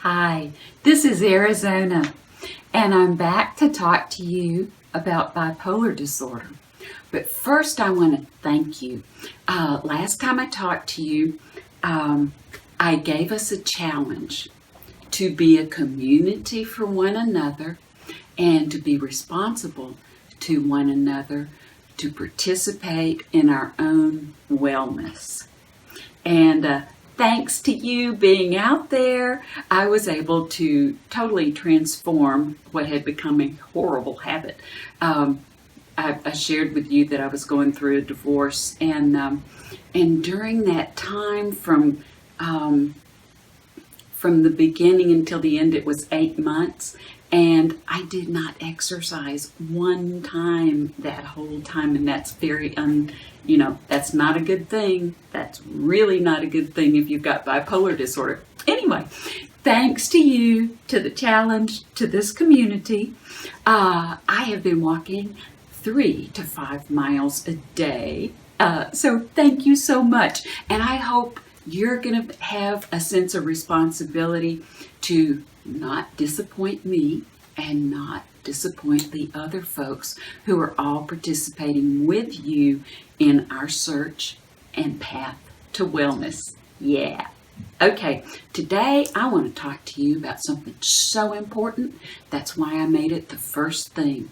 Hi, this is Arizona, and I'm back to talk to you about bipolar disorder. But first, I want to thank you. Last time I talked to you, I gave us a challenge to be a community for one another and to be responsible to one another to participate in our own wellness. And thanks to you being out there, I was able to totally transform what had become a horrible habit. I shared with you that I was going through a divorce, and during that time from the beginning until the end, it was 8 months, and I did not exercise one time that whole time, and that's that's not a good thing. That's really not a good thing if you've got bipolar disorder. Anyway, thanks to you, to the challenge, to this community, I have been walking 3 to 5 miles a day. So thank you so much. And I hope you're going to have a sense of responsibility to not disappoint me and not disappoint the other folks who are all participating with you in our search and path to wellness. Yeah. Okay, today I want to talk to you about something so important. That's why I made it the first thing.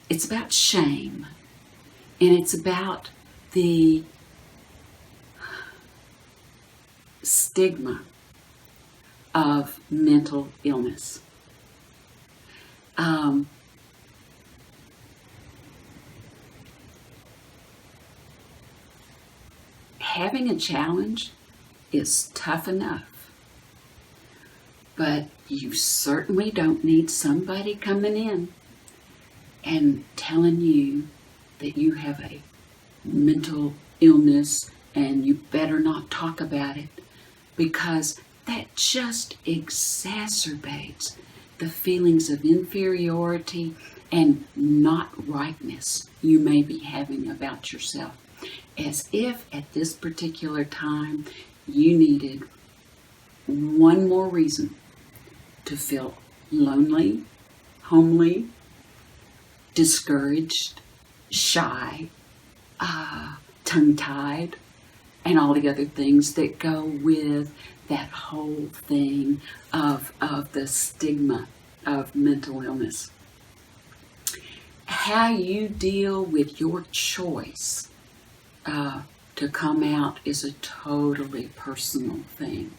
It's about shame, and it's about the stigma of mental illness. Having a challenge is tough enough, but you certainly don't need somebody coming in and telling you that you have a mental illness and you better not talk about it, because that just exacerbates the feelings of inferiority and not rightness you may be having about yourself, as if at this particular time you needed one more reason to feel lonely, homely, discouraged, shy, tongue-tied, and all the other things that go with that whole thing of the stigma of mental illness. How you deal with your choice to come out is a totally personal thing.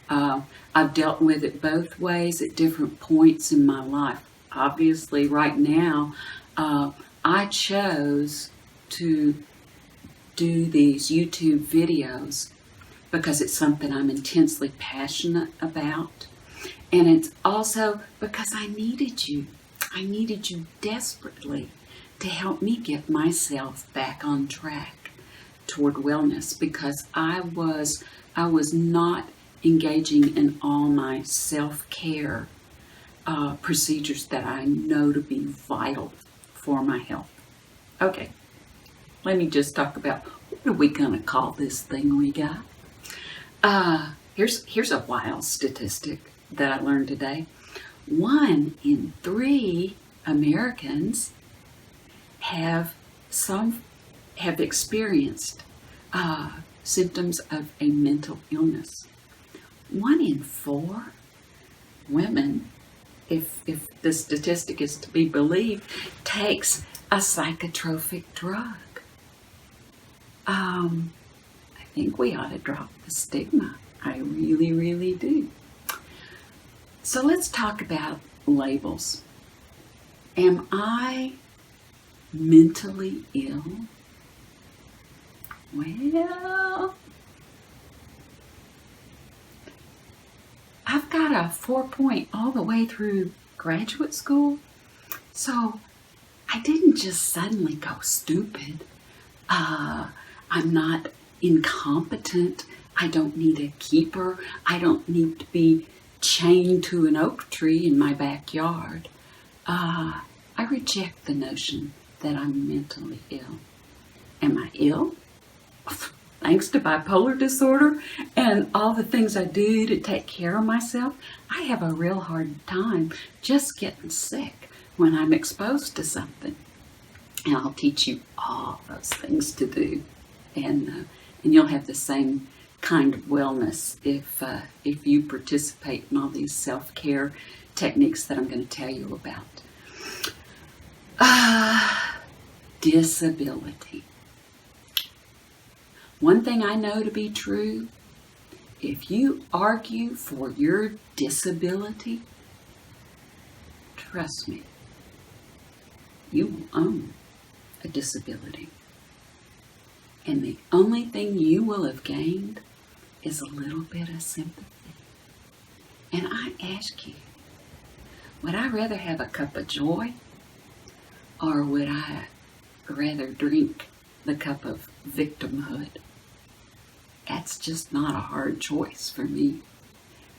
I've dealt with it both ways at different points in my life. Obviously, right now, I chose to do these YouTube videos because it's something I'm intensely passionate about. And it's also because I needed you. I needed you desperately to help me get myself back on track toward wellness, because I was not engaging in all my self-care procedures that I know to be vital for my health. Okay, let me just talk about, what are we going to call this thing we got? Here's a wild statistic that I learned today. 1 in 3 Americans have experienced symptoms of a mental illness. 1 in 4 women, if the statistic is to be believed, takes a psychotropic drug. I think we ought to drop the stigma. I really, really do. So let's talk about labels. Am I mentally ill? Well, I've got a 4.0 all the way through graduate school, so I didn't just suddenly go stupid. I'm not incompetent. I don't need a keeper. I don't need to be chained to an oak tree in my backyard. I reject the notion that I'm mentally ill. Am I ill? thanks to bipolar disorder and all the things I do to take care of myself, I have a real hard time just getting sick when I'm exposed to something. And I'll teach you all those things to do, and you'll have the same kind of wellness if you participate in all these self-care techniques that I'm going to tell you about. Disability. One thing I know to be true, if you argue for your disability, trust me, you will own a disability. And the only thing you will have gained is a little bit of sympathy. And I ask you, would I rather have a cup of joy, or would I rather drink the cup of victimhood? That's just not a hard choice for me.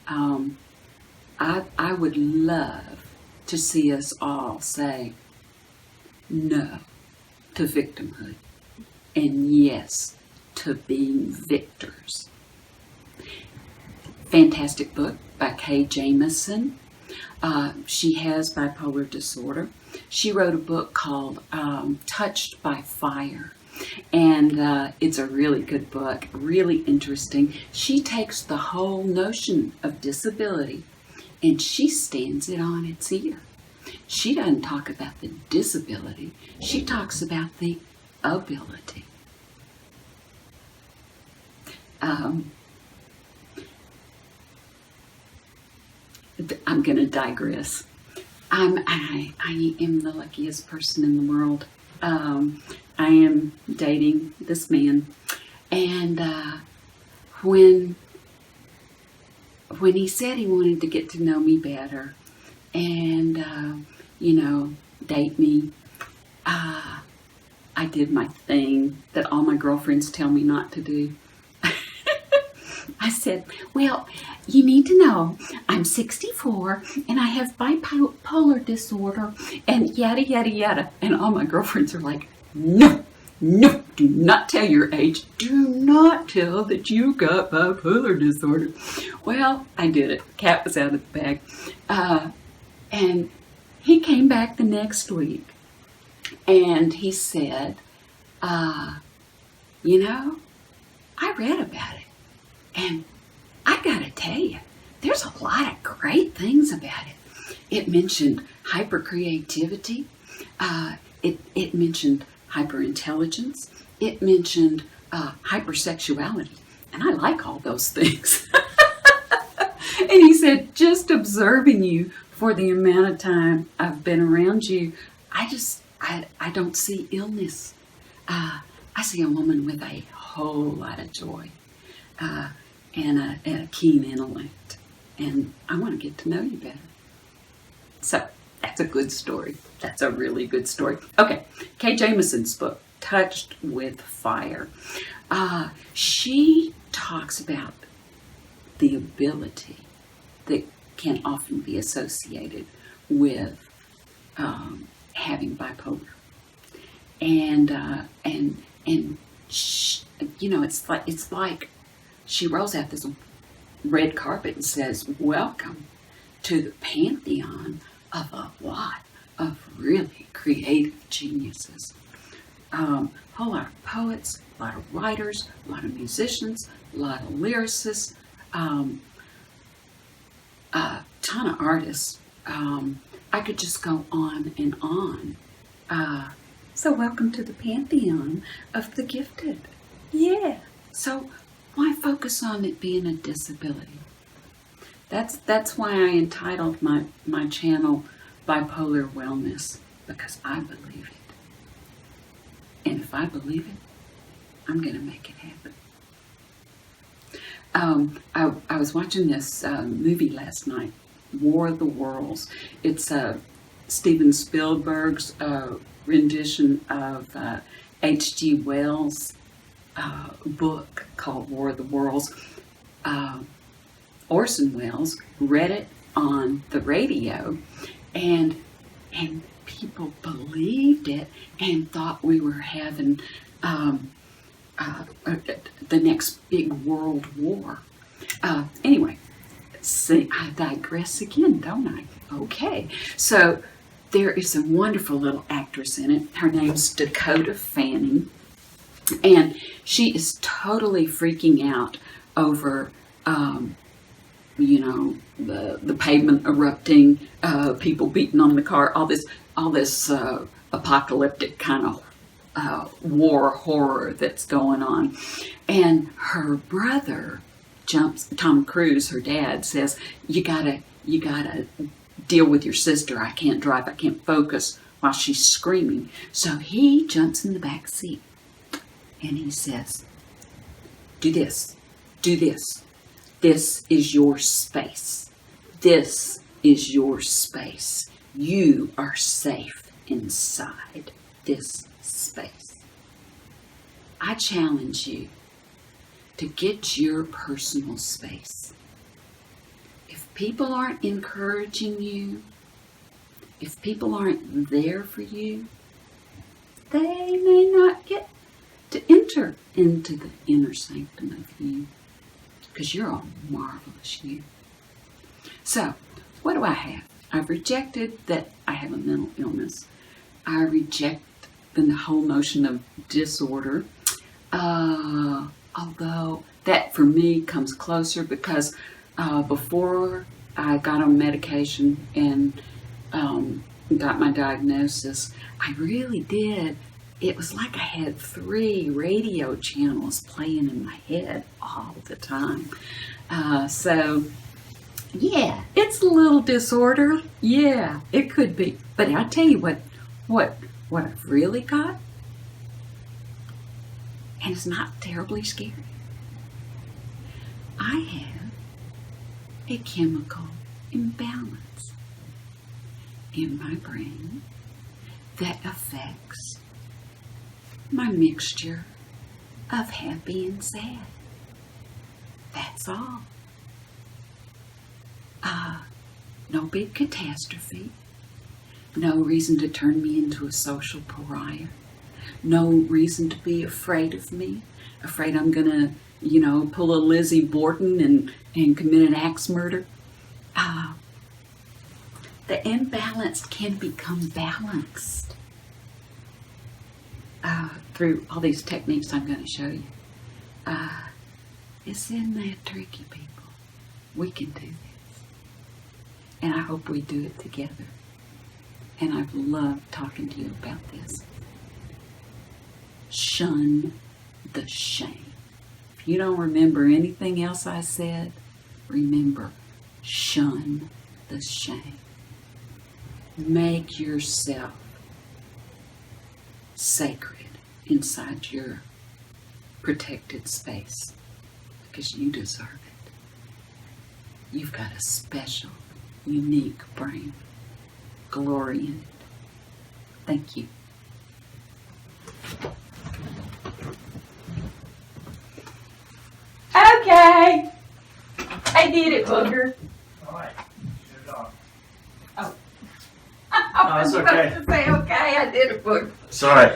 I would love to see us all say no to victimhood and yes to being victors. Fantastic book by Kay Jamison. She has bipolar disorder. She wrote a book called Touched by Fire. And it's a really good book, really interesting. She takes the whole notion of disability and she stands it on its ear. She doesn't talk about the disability. She talks about the ability. I'm going to digress. I am the luckiest person in the world. I am dating this man, and when he said he wanted to get to know me better and date me, I did my thing that all my girlfriends tell me not to do. I said, well, you need to know I'm 64 and I have bipolar disorder and yada, yada, yada. And all my girlfriends are like, no, do not tell your age. Do not tell that you got bipolar disorder. Well, I did it. Cat was out of the bag. And he came back the next week and he said, I read about it. And I gotta tell you, there's a lot of great things about it. It mentioned hypercreativity. It mentioned hyperintelligence. It mentioned hypersexuality. And I like all those things. And he said, just observing you for the amount of time I've been around you, I don't see illness. I see a woman with a whole lot of joy. And a keen intellect. And I want to get to know you better. So, that's a good story. That's a really good story. Okay, Kay Jamison's book, Touched with Fire. She talks about the ability that can often be associated with having bipolar. And she, it's like she rolls out this red carpet and says, welcome to the pantheon of a lot of really creative geniuses. A whole lot of poets, a lot of writers, a lot of musicians, a lot of lyricists, a ton of artists. I could just go on and on. So welcome to the pantheon of the gifted. Yeah. So why focus on it being a disability? That's why I entitled my channel Bipolar Wellness, because I believe it. And if I believe it, I'm going to make it happen. I was watching this movie last night, War of the Worlds. It's Steven Spielberg's rendition of H.G. Wells' book called War of the Worlds. Orson Welles read it on the radio, and people believed it and thought we were having the next big world war. Anyway, see, I digress again, don't I? Okay, so there is a wonderful little actress in it. Her name's Dakota Fanning, and she is totally freaking out over, the pavement erupting, people beating on the car, all this apocalyptic kind of war horror that's going on. And her brother Tom Cruise, her dad, says, you gotta deal with your sister. I can't drive, I can't focus while she's screaming. So he jumps in the back seat and he says, do this. This is your space. This is your space. You are safe inside this space. I challenge you to get your personal space. If people aren't encouraging you, if people aren't there for you, they may not get to enter into the inner sanctum of you, because you're a marvelous you. So, what do I have? I've rejected that I have a mental illness. I reject the whole notion of disorder. Although that for me comes closer because before I got on medication and got my diagnosis, I really did. It was like I had 3 radio channels playing in my head all the time. So, yeah, it's a little disorder. Yeah, it could be. But I'll tell you what I've really got, and it's not terribly scary. I have a chemical imbalance in my brain that affects my mixture of happy and sad. That's all. No big catastrophe. No reason to turn me into a social pariah. No reason to be afraid of me. Afraid I'm going to, pull a Lizzie Borden and commit an axe murder. The imbalanced can become balanced through all these techniques I'm going to show you. Isn't that tricky, people? We can do this. And I hope we do it together. And I've loved talking to you about this. Shun the shame. If you don't remember anything else I said, remember, shun the shame. Make yourself sacred inside your protected space because you deserve it. You've got a special, unique brain. Glory in it. Thank you. Okay. I did it, Booger. All right. Shut it off. Oh. No, it's okay. I was about to say, okay, I did it, Booger. Sorry.